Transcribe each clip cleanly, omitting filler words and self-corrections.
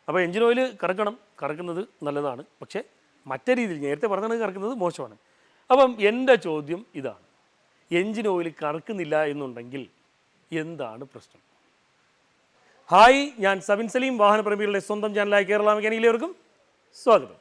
അപ്പോൾ engine oil കറക്കുന്നത് നല്ലതാണ്. പക്ഷേ മറ്റേ രീതിയിൽ നേരത്തെ പറഞ്ഞത് കറക്കുന്നത് മോശമാണ്. അപ്പം എൻ്റെ ചോദ്യം ഇതാണ്, എഞ്ചിൻ ഓയിൽ കറക്കുന്നില്ല എന്നുണ്ടെങ്കിൽ എന്താണ് പ്രശ്നം? ഹായ്, ഞാൻ സബിൻ സലീം, വാഹനപ്രേമികളുടെ സ്വന്തം ചാനലായ കേരള മെക്കാനിക്കിലേവർക്കും സ്വാഗതം.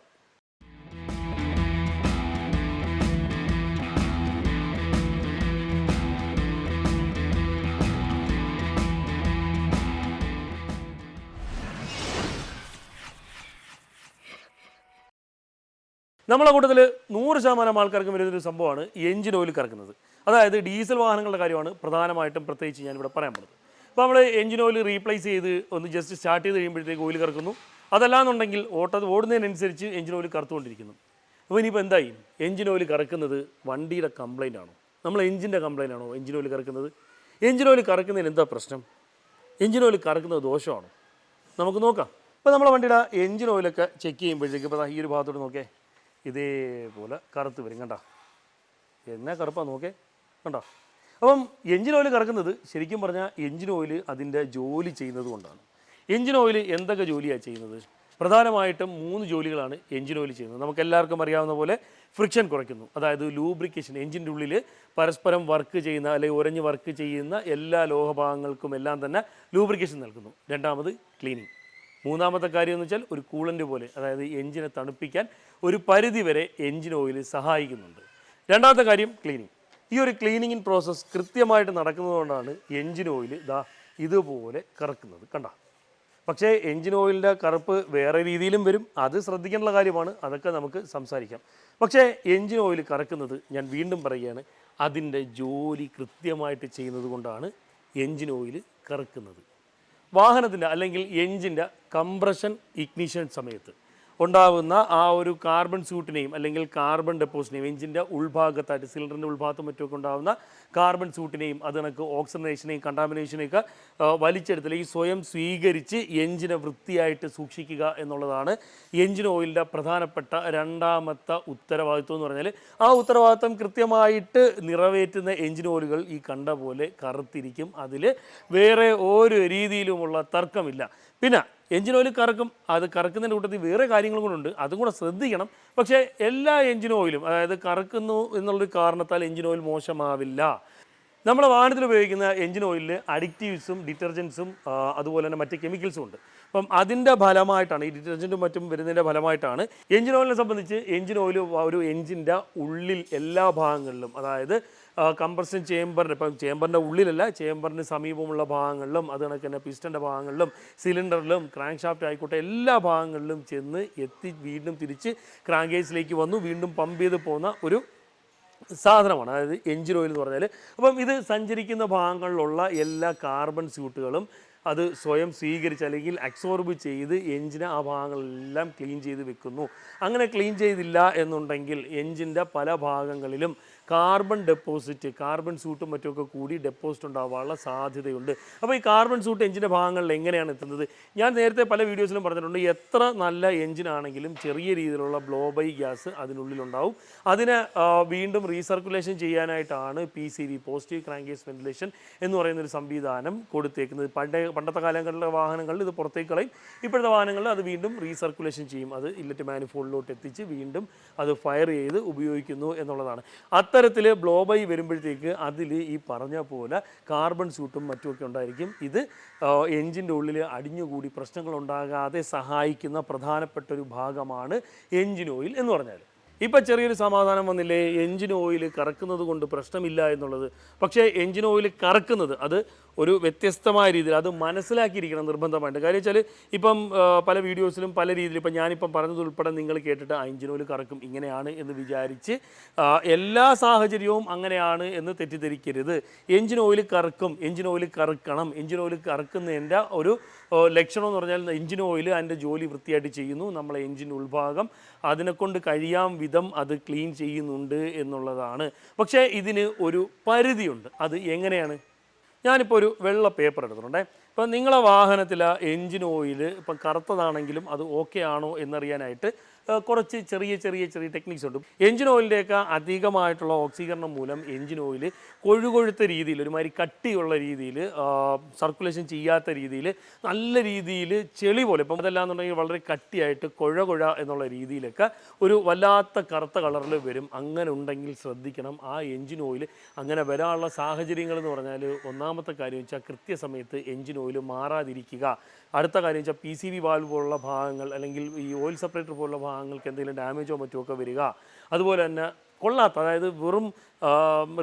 നമ്മളെ കൂട്ടത്തിൽ 100% ആൾക്കാർക്ക് വരുന്നൊരു സംഭവമാണ് എഞ്ചിൻ ഓയിൽ കറക്കുന്നത്. അതായത് ഡീസൽ വാഹനങ്ങളുടെ കാര്യമാണ് പ്രധാനമായിട്ടും പ്രത്യേകിച്ച് ഞാനിവിടെ പറയാൻ പോകുന്നത്. അപ്പോൾ നമ്മൾ എഞ്ചിൻ ഓയിൽ റീപ്ലേസ് ചെയ്ത് ഒന്ന് ജസ്റ്റ് സ്റ്റാർട്ട് ചെയ്ത് കഴിയുമ്പോഴത്തേക്ക് ഓയിൽ കറക്കുന്നു. അതല്ലാന്നുണ്ടെങ്കിൽ ഓടുന്നതിനനുസരിച്ച് എഞ്ചിൻ ഓയിൽ കറുത്തുകൊണ്ടിരിക്കുന്നു. അപ്പോൾ ഇനിയിപ്പോൾ എന്തായി? എഞ്ചിൻ ഓയിൽ കറക്കുന്നത് വണ്ടിയുടെ കംപ്ലൈൻ്റ് ആണോ, നമ്മൾ എഞ്ചിൻ്റെ കംപ്ലൈൻ്റ് ആണോ എഞ്ചിൻ ഓയിൽ കറക്കുന്നത്? എഞ്ചിൻ ഓയിൽ കറക്കുന്നതിന് എന്താ പ്രശ്നം? എഞ്ചിൻ ഓയിൽ കറക്കുന്നത് ദോഷമാണോ? നമുക്ക് നോക്കാം. ഇപ്പോൾ നമ്മളെ വണ്ടിയുടെ എഞ്ചിൻ ഓയിലൊക്കെ ചെക്ക് ചെയ്യുമ്പോഴത്തേക്ക് ഇപ്പോൾ ഈ ഒരു ഭാഗത്തോട്ട് നോക്കേ, ഇതേപോലെ കറുത്ത് വരും. കണ്ടോ എന്നാ കറുപ്പാണ്, നോക്കേ കണ്ടോ. അപ്പം എഞ്ചിൻ ഓയിൽ കറക്കുന്നത് ശരിക്കും പറഞ്ഞാൽ എഞ്ചിൻ ഓയിൽ അതിൻ്റെ ജോലി ചെയ്യുന്നത് കൊണ്ടാണ്. എഞ്ചിൻ ഓയിൽ എന്തൊക്കെ ജോലിയാണ് ചെയ്യുന്നത്? പ്രധാനമായിട്ടും 3 ജോലികളാണ് എഞ്ചിൻ ഓയിൽ ചെയ്യുന്നത്. നമുക്കെല്ലാവർക്കും അറിയാവുന്ന പോലെ ഫ്രിക്ഷൻ കുറയ്ക്കുന്നു, അതായത് ലൂബ്രിക്കേഷൻ. എഞ്ചിൻ്റെ ഉള്ളിൽ പരസ്പരം വർക്ക് ചെയ്യുന്ന അല്ലെങ്കിൽ ഉരഞ്ഞ് വർക്ക് ചെയ്യുന്ന എല്ലാ ലോഹഭാഗങ്ങൾക്കും എല്ലാം തന്നെ ലൂബ്രിക്കേഷൻ നൽകുന്നു. രണ്ടാമത് ക്ലീനിങ്. മൂന്നാമത്തെ കാര്യം എന്ന് വെച്ചാൽ ഒരു കൂളൻ്റ് പോലെ, അതായത് എഞ്ചിനെ തണുപ്പിക്കാൻ ഒരു പരിധി വരെ എഞ്ചിൻ ഓയിൽ സഹായിക്കുന്നുണ്ട്. രണ്ടാമത്തെ കാര്യം ക്ലീനിങ്. ഈ ഒരു ക്ലീനിങ്ങിൻ പ്രോസസ്സ് കൃത്യമായിട്ട് നടക്കുന്നതുകൊണ്ടാണ് എഞ്ചിൻ ഓയിൽ ഇതുപോലെ കറക്കുന്നത്. കണ്ട. പക്ഷേ എഞ്ചിൻ ഓയിലിൻ്റെ കറുപ്പ് വേറെ രീതിയിലും വരും, അത് ശ്രദ്ധിക്കേണ്ട കാര്യമാണ്, അതൊക്കെ നമുക്ക് സംസാരിക്കാം. പക്ഷേ എഞ്ചിൻ ഓയിൽ കറക്കുന്നത്, ഞാൻ വീണ്ടും പറയുകയാണ്, അതിൻ്റെ ജോലി കൃത്യമായിട്ട് ചെയ്യുന്നത് കൊണ്ടാണ് എഞ്ചിൻ ഓയിൽ കറക്കുന്നത്. വാഹനത്തിൻ്റെ അല്ലെങ്കിൽ എഞ്ചിൻ്റെ കംപ്രഷൻ ഇഗ്നിഷൻ സമയത്ത് ഉണ്ടാകുന്ന ആ ഒരു കാർബൺ സൂട്ടിനെയും അല്ലെങ്കിൽ കാർബൺ ഡെപ്പോസിറ്റിനെയും, എഞ്ചിൻ്റെ ഉൾഭാഗത്തായിട്ട് സിലിണ്ടറിൻ്റെ ഉൾഭാഗത്തും മറ്റുമൊക്കെ ഉണ്ടാകുന്ന കാർബൺ സൂട്ടിനെയും അത് കണക്ക് ഓക്സിജനേഷനെയും കണ്ടാമിനേഷനെയൊക്കെ വലിച്ചെടുത്ത് അല്ലെങ്കിൽ സ്വയം സ്വീകരിച്ച് എഞ്ചിനെ വൃത്തിയായിട്ട് സൂക്ഷിക്കുക എന്നുള്ളതാണ് എഞ്ചിൻ ഓയിലിൻ്റെ പ്രധാനപ്പെട്ട രണ്ടാമത്തെ ഉത്തരവാദിത്വം എന്ന് പറഞ്ഞാൽ. ആ ഉത്തരവാദിത്വം കൃത്യമായിട്ട് നിറവേറ്റുന്ന എഞ്ചിൻ ഓയിലുകൾ ഈ കണ്ട പോലെ കറുത്തിരിക്കും. അതിൽ വേറെ ഒരു രീതിയിലുമുള്ള തർക്കമില്ല. പിന്നെ എഞ്ചിൻ ഓയിൽ കറക്കും, അത് കറക്കുന്നതിൻ്റെ കൂട്ടത്തിൽ വേറെ കാര്യങ്ങളും കൂടെ ഉണ്ട്, അതും കൂടെ ശ്രദ്ധിക്കണം. പക്ഷേ എല്ലാ എഞ്ചിൻ ഓയിലും, അതായത് കറക്കുന്നു എന്നുള്ളൊരു കാരണത്താൽ എഞ്ചിൻ ഓയിൽ മോശമാവില്ല. നമ്മുടെ വാഹനത്തിൽ ഉപയോഗിക്കുന്ന എഞ്ചിൻ ഓയിലിൽ അഡിക്റ്റീവ്സും ഡിറ്റർജൻസും അതുപോലെ തന്നെ മറ്റ് കെമിക്കൽസും ഉണ്ട്. അപ്പം അതിൻ്റെ ഫലമായിട്ടാണ്, ഈ ഡിറ്റർജൻറ്റും മറ്റും വരുന്നതിൻ്റെ ഫലമായിട്ടാണ് എഞ്ചിൻ ഓയിലിനെ സംബന്ധിച്ച് എഞ്ചിൻ ഓയിൽ ഒരു എഞ്ചിൻ്റെ ഉള്ളിൽ എല്ലാ ഭാഗങ്ങളിലും, അതായത് കംപ്രഷൻ ചേമ്പറിൻ്റെ, ഇപ്പം ചേമ്പറിൻ്റെ ഉള്ളിലല്ല, ചേമ്പറിന് സമീപമുള്ള ഭാഗങ്ങളിലും അത് കണക്ക് തന്നെ പിസ്റ്റൻ്റെ ഭാഗങ്ങളിലും സിലിണ്ടറിലും ക്രാങ്ക് ഷാഫ്റ്റ് ആയിക്കോട്ടെ എല്ലാ ഭാഗങ്ങളിലും ചെന്ന് എത്തി വീണ്ടും തിരിച്ച് ക്രാങ്ക് കേസിലേക്ക് വന്നു വീണ്ടും പമ്പ് ചെയ്ത് പോകുന്ന ഒരു സാധനമാണ്, അതായത് എഞ്ചിൻ ഓയിൽ എന്ന് പറഞ്ഞാൽ. അപ്പം ഇത് സഞ്ചരിക്കുന്ന ഭാഗങ്ങളിലുള്ള എല്ലാ കാർബൺ സ്യൂട്ടുകളും അത് സ്വയം സ്വീകരിച്ച് അല്ലെങ്കിൽ അബ്സോർബ് ചെയ്ത് എഞ്ചിനെ ആ ഭാഗങ്ങളെല്ലാം ക്ലീൻ ചെയ്ത് വെക്കുന്നു. അങ്ങനെ ക്ലീൻ ചെയ്തില്ല എന്നുണ്ടെങ്കിൽ എഞ്ചിൻ്റെ പല ഭാഗങ്ങളിലും കാർബൺ ഡെപ്പോസിറ്റ്, കാർബൺ സൂട്ടും മറ്റുമൊക്കെ കൂടി ഡെപ്പോസിറ്റ് ഉണ്ടാവാനുള്ള സാധ്യതയുണ്ട്. അപ്പോൾ ഈ കാർബൺ സൂട്ട് എഞ്ചിൻ്റെ ഭാഗങ്ങളിൽ എങ്ങനെയാണ് എത്തുന്നത്? ഞാൻ നേരത്തെ പല വീഡിയോസിലും പറഞ്ഞിട്ടുണ്ട്, എത്ര നല്ല എഞ്ചിനാണെങ്കിലും ചെറിയ രീതിയിലുള്ള ബ്ലോ ബൈ ഗ്യാസ് അതിനുള്ളിലുണ്ടാവും. അതിനെ വീണ്ടും റീസർക്കുലേഷൻ ചെയ്യാനായിട്ടാണ് PCV, പോസിറ്റീവ് ക്രാങ്കേസ് വെന്റിലേഷൻ എന്ന് പറയുന്നൊരു സംവിധാനം കൊടുത്തേക്കുന്നത്. പണ്ടത്തെ കാലങ്ങളിലെ വാഹനങ്ങളിൽ ഇത് പുറത്തേക്ക് കളയും, ഇപ്പോഴത്തെ വാഹനങ്ങളിൽ അത് വീണ്ടും റീസർക്കുലേഷൻ ചെയ്യും. അത് ഇല്ലറ്റ് മാനിഫോൾഡിലോട്ട് എത്തിച്ച് വീണ്ടും അത് ഫയർ ചെയ്ത് ഉപയോഗിക്കുന്നു എന്നുള്ളതാണ്. അത്തരത്തിൽ ബ്ലോ ബൈ വരുമ്പോഴത്തേക്ക് അതിൽ ഈ പറഞ്ഞ പോലെ കാർബൺ സൂട്ടും മറ്റുമൊക്കെ ഉണ്ടായിരിക്കും. ഇത് എഞ്ചിൻ്റെ ഉള്ളിൽ അടിഞ്ഞുകൂടി പ്രശ്നങ്ങളുണ്ടാകാതെ സഹായിക്കുന്ന പ്രധാനപ്പെട്ട ഒരു ഭാഗമാണ് എഞ്ചിൻ ഓയിൽ എന്ന് പറഞ്ഞാൽ. ഇപ്പം ചെറിയൊരു സമാധാനം വന്നില്ലേ, എഞ്ചിൻ ഓയിൽ കറക്കുന്നത് കൊണ്ട് പ്രശ്നമില്ല എന്നുള്ളത്. പക്ഷേ എഞ്ചിൻ ഓയിൽ കറക്കുന്നത് അത് ഒരു വ്യത്യസ്തമായ രീതിയിൽ അത് മനസ്സിലാക്കിയിരിക്കണം നിർബന്ധമായിട്ട്. കാര്യം വെച്ചാൽ ഇപ്പം പല വീഡിയോസിലും പല രീതിയിൽ ഇപ്പം ഞാനിപ്പം പറഞ്ഞതുൾപ്പെടെ നിങ്ങൾ കേട്ടിട്ട് എഞ്ചിൻ ഓയിൽ കറക്കും ഇങ്ങനെയാണ് എന്ന് വിചാരിച്ച് എല്ലാ സാഹചര്യവും അങ്ങനെയാണ് എന്ന് തെറ്റിദ്ധരിക്കരുത്. എഞ്ചിൻ ഓയിൽ കറക്കും, എഞ്ചിൻ ഓയിൽ കറക്കണം. എഞ്ചിൻ ഓയിൽ കറക്കുന്നതിൻ്റെ ഒരു ലക്ഷണം എന്ന് പറഞ്ഞാൽ എഞ്ചിൻ ഓയിൽ അതിൻ്റെ ജോലി വൃത്തിയായിട്ട് ചെയ്യുന്നു, നമ്മളെ എഞ്ചിൻ ഉൾഭാഗം അതിനെക്കൊണ്ട് കഴിയാൻ വിധം അത് ക്ലീൻ ചെയ്യുന്നുണ്ട് എന്നുള്ളതാണ്. പക്ഷേ ഇതിന് ഒരു പരിധിയുണ്ട്. അത് എങ്ങനെയാണ്? ഞാനിപ്പോൾ ഒരു വെള്ള പേപ്പർ എടുത്തിട്ടുണ്ടേ. ഇപ്പം നിങ്ങളെ വാഹനത്തിൽ എഞ്ചിൻ ഓയിൽ ഇപ്പം കറുത്തതാണെങ്കിലും അത് ഓക്കെ ആണോ എന്നറിയാനായിട്ട് കുറച്ച് ചെറിയ ടെക്നിക്സ് ഉണ്ട്. എഞ്ചിൻ ഓയിലിൻ്റെയൊക്കെ അധികമായിട്ടുള്ള ഓക്സീകരണം മൂലം എഞ്ചിൻ ഓയിൽ കൊഴുകൊഴുത്ത രീതിയിൽ ഒരുമാതിരി കട്ടിയുള്ള രീതിയിൽ സർക്കുലേഷൻ ചെയ്യാത്ത രീതിയിൽ നല്ല രീതിയിൽ ചെളി പോലെ, ഇപ്പം അതല്ലാന്നുണ്ടെങ്കിൽ വളരെ കട്ടിയായിട്ട് കുഴ എന്നുള്ള രീതിയിലൊക്കെ ഒരു വല്ലാത്ത കറുത്ത കളറിൽ വരും. അങ്ങനെ ഉണ്ടെങ്കിൽ ശ്രദ്ധിക്കണം. ആ എഞ്ചിൻ ഓയിൽ അങ്ങനെ വരാനുള്ള സാഹചര്യങ്ങൾ എന്ന് പറഞ്ഞാൽ ഒന്നാമത്തെ കാര്യം വെച്ചാൽ കൃത്യസമയത്ത് എഞ്ചിൻ ഓയിൽ മാറാതിരിക്കുക. അടുത്ത കാര്യം വെച്ചാൽ PCV വാൽവ് പോലുള്ള ഭാഗങ്ങൾ അല്ലെങ്കിൽ ഈ ഓയിൽ സെപ്പറേറ്റർ പോലുള്ള ഭാഗങ്ങൾക്ക് എന്തെങ്കിലും ഡാമേജോ മറ്റുമൊക്കെ വരിക. അതുപോലെ തന്നെ കൊള്ളാത്ത, അതായത് വെറും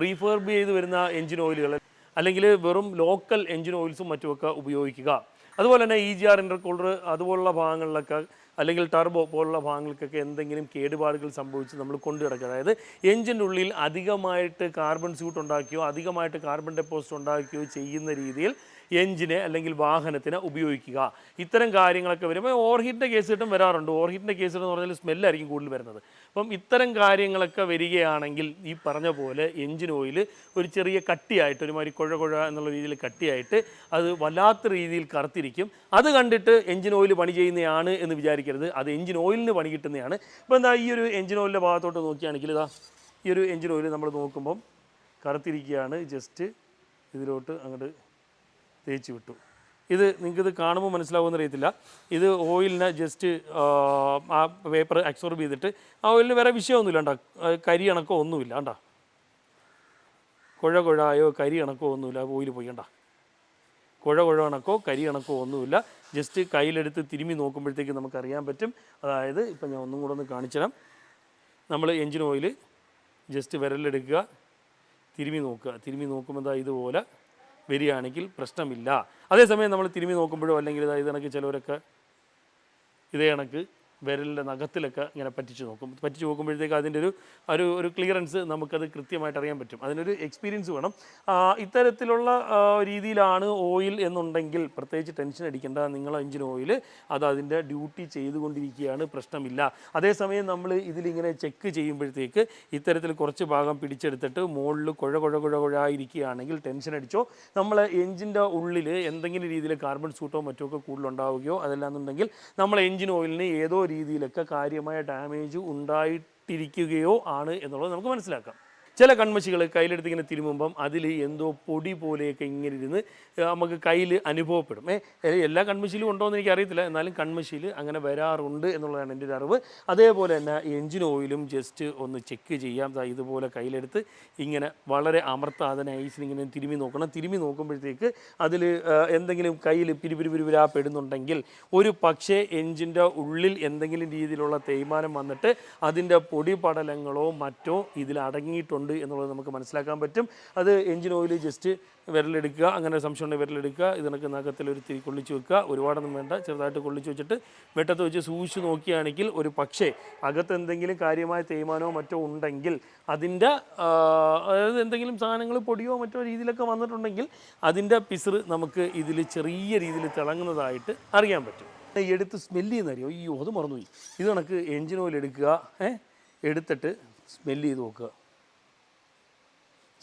റീഫർബ് ചെയ്ത് വരുന്ന എഞ്ചിൻ ഓയിലുകൾ അല്ലെങ്കിൽ വെറും ലോക്കൽ എഞ്ചിൻ ഓയിൽസും മറ്റുമൊക്കെ ഉപയോഗിക്കുക. അതുപോലെ തന്നെ EGR ഇൻ്റർകൂളർ അതുപോലുള്ള ഭാഗങ്ങളിലൊക്കെ അല്ലെങ്കിൽ ടർബോ പോലുള്ള ഭാഗങ്ങൾക്കൊക്കെ എന്തെങ്കിലും കേടുപാടുകൾ സംഭവിച്ച് നമ്മൾ കൊണ്ടു കിടക്കുക, അതായത് എഞ്ചിൻ്റെ ഉള്ളിൽ അധികമായിട്ട് കാർബൺ സ്യൂട്ട് ഉണ്ടാക്കുകയോ അധികമായിട്ട് കാർബൺ ഡെപ്പോസിറ്റ് ഉണ്ടാക്കുകയോ ചെയ്യുന്ന രീതിയിൽ എഞ്ചിനെ അല്ലെങ്കിൽ വാഹനത്തിന് ഉപയോഗിക്കുക. ഇത്തരം കാര്യങ്ങളൊക്കെ വരുമ്പോൾ ഓവർഹീറ്റിൻ്റെ കേസ് കിട്ടും വരാറുണ്ട്. ഓവർഹീറ്റിൻ്റെ കേസ് എന്ന് പറഞ്ഞാൽ സ്മെല്ലായിരിക്കും കൂടുതൽ വരുന്നത്. അപ്പം ഇത്തരം കാര്യങ്ങളൊക്കെ വരികയാണെങ്കിൽ ഈ പറഞ്ഞ പോലെ എഞ്ചിൻ ഓയിൽ ഒരു ചെറിയ കട്ടിയായിട്ട് ഒരുമാതിരി കുഴ എന്നുള്ള രീതിയിൽ കട്ടിയായിട്ട് അത് വല്ലാത്ത രീതിയിൽ കറുത്തിരിക്കും. അത് കണ്ടിട്ട് എഞ്ചിൻ ഓയിൽ പണി ചെയ്യുന്നതാണ് എന്ന് വിചാരിക്കരുത്, അത് എഞ്ചിൻ ഓയിലിന് പണി കിട്ടുന്നതാണ്. ഇപ്പോൾ എന്താ ഈ ഒരു എഞ്ചിൻ ഓയിലിൻ്റെ ഭാഗത്തോട്ട് നോക്കുകയാണെങ്കിൽ ഇതാ ഈ ഒരു എഞ്ചിൻ ഓയിൽ നമ്മൾ നോക്കുമ്പം കറുത്തിരിക്കുകയാണ്. ജസ്റ്റ് ഇതിലോട്ട് അങ്ങോട്ട് തേച്ച് വിട്ടു. ഇത് നിങ്ങൾക്കിത് കാണുമ്പോൾ മനസ്സിലാവുമെന്ന് അറിയത്തില്ല. ഇത് ഓയിലിനെ ജസ്റ്റ് ആ പേപ്പർ അബ്സോർബ് ചെയ്തിട്ട് ആ ഓയിലിന് വേറെ വിഷയമൊന്നുമില്ല കണ്ടോ, കരി കണക്കോ ഒന്നുമില്ല കണ്ടോ, കുഴായോ കരി കണക്കോ ഒന്നുമില്ല. ഓയിൽ പോയി കണ്ടോ, കുഴ കണക്കോ കരി കണക്കോ ഒന്നുമില്ല. ജസ്റ്റ് കയ്യിലെടുത്ത് തിരുമ്മി നോക്കുമ്പോഴത്തേക്ക് നമുക്കറിയാൻ പറ്റും. അതായത് ഇപ്പം ഞാൻ ഒന്നും കൂടെ ഒന്ന് കാണിച്ചു തരാം. നമ്മൾ എഞ്ചിൻ ഓയിൽ ജസ്റ്റ് വിരലെടുക്കുക, തിരുമ്മി നോക്കുക. തിരുമ്മി നോക്കുമ്പോൾ ഇതുപോലെ വരികയാണെങ്കിൽ പ്രശ്നമില്ല. അതേസമയം നമ്മൾ തിരുമ്മി നോക്കുമ്പോഴോ അല്ലെങ്കിൽ ഇത് കണക്ക് ചിലവരൊക്കെ ഇതേ കണക്ക് വിരലിൻ്റെ നഖത്തിലൊക്കെ ഇങ്ങനെ പറ്റിച്ച് നോക്കുമ്പോഴത്തേക്ക് അതിൻ്റെ ഒരു ക്ലിയറൻസ് നമുക്കത് കൃത്യമായിട്ട് അറിയാൻ പറ്റും. അതിനൊരു എക്സ്പീരിയൻസ് വേണം. ഇത്തരത്തിലുള്ള രീതിയിലാണ് ഓയിൽ എന്നുണ്ടെങ്കിൽ പ്രത്യേകിച്ച് ടെൻഷൻ അടിക്കേണ്ട. നിങ്ങളെ എഞ്ചിൻ ഓയിൽ അത് അതിൻ്റെ ഡ്യൂട്ടി ചെയ്തുകൊണ്ടിരിക്കുകയാണ്, പ്രശ്നമില്ല. അതേസമയം നമ്മൾ ഇതിലിങ്ങനെ ചെക്ക് ചെയ്യുമ്പോഴത്തേക്ക് ഇത്തരത്തിൽ കുറച്ച് ഭാഗം പിടിച്ചെടുത്തിട്ട് മുകളിൽ കുഴായിരിക്കുകയാണെങ്കിൽ ടെൻഷൻ അടിച്ചോ. നമ്മൾ എഞ്ചിൻ്റെ ഉള്ളിൽ എന്തെങ്കിലും രീതിയിൽ കാർബൺ സൂട്ടോ മറ്റോ കൂടുതലുണ്ടാവുകയോ അതല്ലാന്നുണ്ടെങ്കിൽ നമ്മൾ എഞ്ചിൻ ഓയിലിന് ഏതോ രീതിയിലൊക്കെ കാര്യമായ ഡാമേജ് ഉണ്ടായിട്ടിരിക്കുകയോ ആണ് എന്നുള്ളത് നമുക്ക് മനസ്സിലാക്കാം. ചില കൺമശികൾ കയ്യിലെടുത്ത് ഇങ്ങനെ തിരുമുമ്പം അതിൽ എന്തോ പൊടി പോലെയൊക്കെ ഇങ്ങനെ ഇരുന്ന് നമുക്ക് കയ്യിൽ അനുഭവപ്പെടും. എല്ലാ കൺമശിയിലും ഉണ്ടോ എന്ന് എനിക്കറിയത്തില്ല, എന്നാലും കൺമശിയിൽ അങ്ങനെ വരാറുണ്ട് എന്നുള്ളതാണ് എൻ്റെ ഒരു അറിവ്. അതേപോലെ തന്നെ എഞ്ചിൻ ഓയിലും ജസ്റ്റ് ഒന്ന് ചെക്ക് ചെയ്യാം. ഇതുപോലെ കയ്യിലെടുത്ത് ഇങ്ങനെ വളരെ അമർത്താതെ നൈസിനിങ്ങനെ തിരുമ്മി നോക്കണം. തിരുമ്മി നോക്കുമ്പോഴത്തേക്ക് അതിൽ എന്തെങ്കിലും കയ്യിൽ പിരിപിരിപിരിപിരാപ്പെടുന്നുണ്ടെങ്കിൽ ഒരു പക്ഷേ എഞ്ചിൻ്റെ ഉള്ളിൽ എന്തെങ്കിലും രീതിയിലുള്ള തേയ്മാനം വന്നിട്ട് അതിൻ്റെ പൊടി പടലങ്ങളോ മറ്റോ ഇതിൽ അടങ്ങിയിട്ടുണ്ട് എന്നുള്ളത് നമുക്ക് മനസ്സിലാക്കാൻ പറ്റും. അത് എഞ്ചിൻ ഓയിൽ ജസ്റ്റ് വിരലെടുക്കുക, അങ്ങനെ സംശയം ഉണ്ടെങ്കിൽ വിരലെടുക്കുക, ഇതിനൊക്കെ നഖത്തിൽ ഒരു തിരി കൊള്ളിച്ച് വെക്കുക. ഒരുപാടൊന്നും വേണ്ട, ചെറുതായിട്ട് കൊള്ളിച്ച് വെച്ചിട്ട് വെട്ടത്ത് വെച്ച് സൂക്ഷിച്ച് നോക്കുകയാണെങ്കിൽ ഒരു പക്ഷേ അകത്ത് എന്തെങ്കിലും കാര്യമായ തേയ്മാനമോ മറ്റോ ഉണ്ടെങ്കിൽ അതിൻ്റെ അതായത് എന്തെങ്കിലും സാധനങ്ങൾ പൊടിയോ മറ്റോ രീതിയിലൊക്കെ വന്നിട്ടുണ്ടെങ്കിൽ അതിൻ്റെ പിസറ് നമുക്ക് ഇതിൽ ചെറിയ രീതിയിൽ തിളങ്ങുന്നതായിട്ട് അറിയാൻ പറ്റും. എടുത്ത് സ്മെല്ല് ചെയ്യുന്ന അറിയോ, അയ്യോ അത് മറന്നുപോയി. ഇത് കണക്ക് എഞ്ചിൻ ഓയിൽ എടുക്കുക, എടുത്തിട്ട് സ്മെല്ല് ചെയ്ത് നോക്കുക.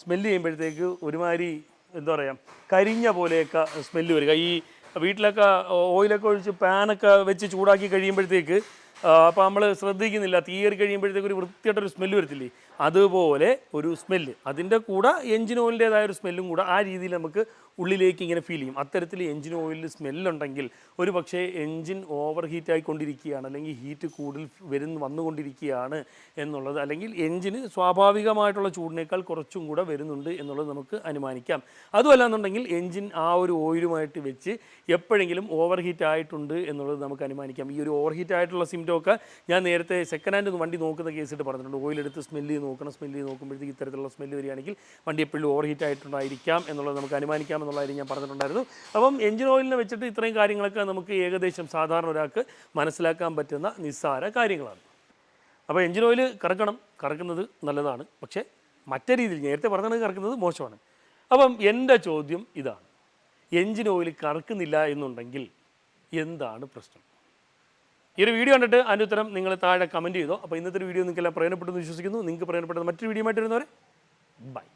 സ്മെല്ല് ചെയ്യുമ്പോഴത്തേക്ക് ഒരുമാതിരി എന്താ പറയുക കരിഞ്ഞ പോലെയൊക്കെ സ്മെല്ല് വരിക. ഈ വീട്ടിലൊക്കെ ഓയിലൊക്കെ ഒഴിച്ച് പാനൊക്കെ വെച്ച് ചൂടാക്കി കഴിയുമ്പോഴത്തേക്ക് അപ്പോൾ നമ്മൾ ശ്രദ്ധിക്കുന്നില്ല, തീയേറി കഴിയുമ്പോഴത്തേക്ക് ഒരു വൃത്തിയായിട്ടൊരു സ്മെല്ല് വരത്തില്ലേ, അതുപോലെ ഒരു സ്മെല്ല്. അതിൻ്റെ കൂടെ എഞ്ചിൻ ഓയിലിൻ്റേതായ ഒരു സ്മെല്ലും കൂടെ ആ രീതിയിൽ നമുക്ക് ഉള്ളിലേക്ക് ഇങ്ങനെ ഫീൽ ചെയ്യും. അത്തരത്തിൽ എഞ്ചിൻ ഓയിലിൽ സ്മെല്ലുണ്ടെങ്കിൽ ഒരു പക്ഷേ എഞ്ചിൻ ഓവർ ഹീറ്റായിക്കൊണ്ടിരിക്കുകയാണ്, അല്ലെങ്കിൽ ഹീറ്റ് കൂടുതൽ വന്നുകൊണ്ടിരിക്കുകയാണ് എന്നുള്ളത്, അല്ലെങ്കിൽ എഞ്ചിന് സ്വാഭാവികമായിട്ടുള്ള ചൂടിനേക്കാൾ കുറച്ചും കൂടെ വരുന്നുണ്ട് എന്നുള്ളത് നമുക്ക് അനുമാനിക്കാം. അതുമല്ല എന്നുണ്ടെങ്കിൽ എഞ്ചിൻ ആ ഒരു ഓയിലുമായിട്ട് വെച്ച് എപ്പോഴെങ്കിലും ഓവർ ഹീറ്റ് ആയിട്ടുണ്ട് എന്നുള്ളത് നമുക്ക് അനുമാനിക്കാം. ഈ ഒരു ഓവർ ഹീറ്റ് ആയിട്ടുള്ള സിംറ്റമൊക്കെ ഞാൻ നേരത്തെ സെക്കൻഡ് ഹാൻഡ് വണ്ടി നോക്കുന്ന കേസിട്ട് പറഞ്ഞിട്ടുണ്ട്. ഓയിലെടുത്ത് സ്മെല്ല് ചെയ്ത് നോക്കണം, സ്മെല്ല് ചെയ്ത് നോക്കുമ്പോഴത്തേക്ക് ഇത്തരത്തിലുള്ള സ്മെല്ല് വരികയാണെങ്കിൽ വണ്ടി എപ്പോഴും ഓവർ ഹീറ്റ് ആയിട്ടുണ്ടായിരിക്കാം എന്നുള്ളത് നമുക്ക് അനുമാനിക്കാം എന്നുള്ള കാര്യം ഞാൻ പറഞ്ഞിട്ടുണ്ടായിരുന്നു. അപ്പം എഞ്ചിൻ ഓയിലിനെ വെച്ചിട്ട് ഇത്രയും കാര്യങ്ങളൊക്കെ നമുക്ക് ഏകദേശം സാധാരണ ഒരാൾക്ക് മനസ്സിലാക്കാൻ പറ്റുന്ന നിസ്സാര കാര്യങ്ങളാണ്. അപ്പോൾ എഞ്ചിൻ ഓയിൽ കറക്കുന്നത് നല്ലതാണ്, പക്ഷേ മറ്റേ രീതിയിൽ നേരത്തെ പറഞ്ഞത് കറക്കുന്നത് മോശമാണ്. അപ്പം എൻ്റെ ചോദ്യം ഇതാണ്, എഞ്ചിൻ ഓയിൽ കറക്കുന്നില്ല എന്നുണ്ടെങ്കിൽ എന്താണ് പ്രശ്നം? ഈ ഒരു വീഡിയോ കണ്ടിട്ട് അതിൻ്റെ ഉത്തരം നിങ്ങൾ താഴെ കമൻറ്റ് ചെയ്തോ. അപ്പോൾ ഇന്നത്തെ ഒരു വീഡിയോ നിങ്ങൾക്കെല്ലാം പ്രയോജനപ്പെട്ടെന്ന് വിശ്വസിക്കുന്നു. നിങ്ങൾക്ക് പ്രയോജനപ്പെട്ടത് മറ്റൊരു വീഡിയോ ആയിട്ട് വരുന്നവരെ ബൈ.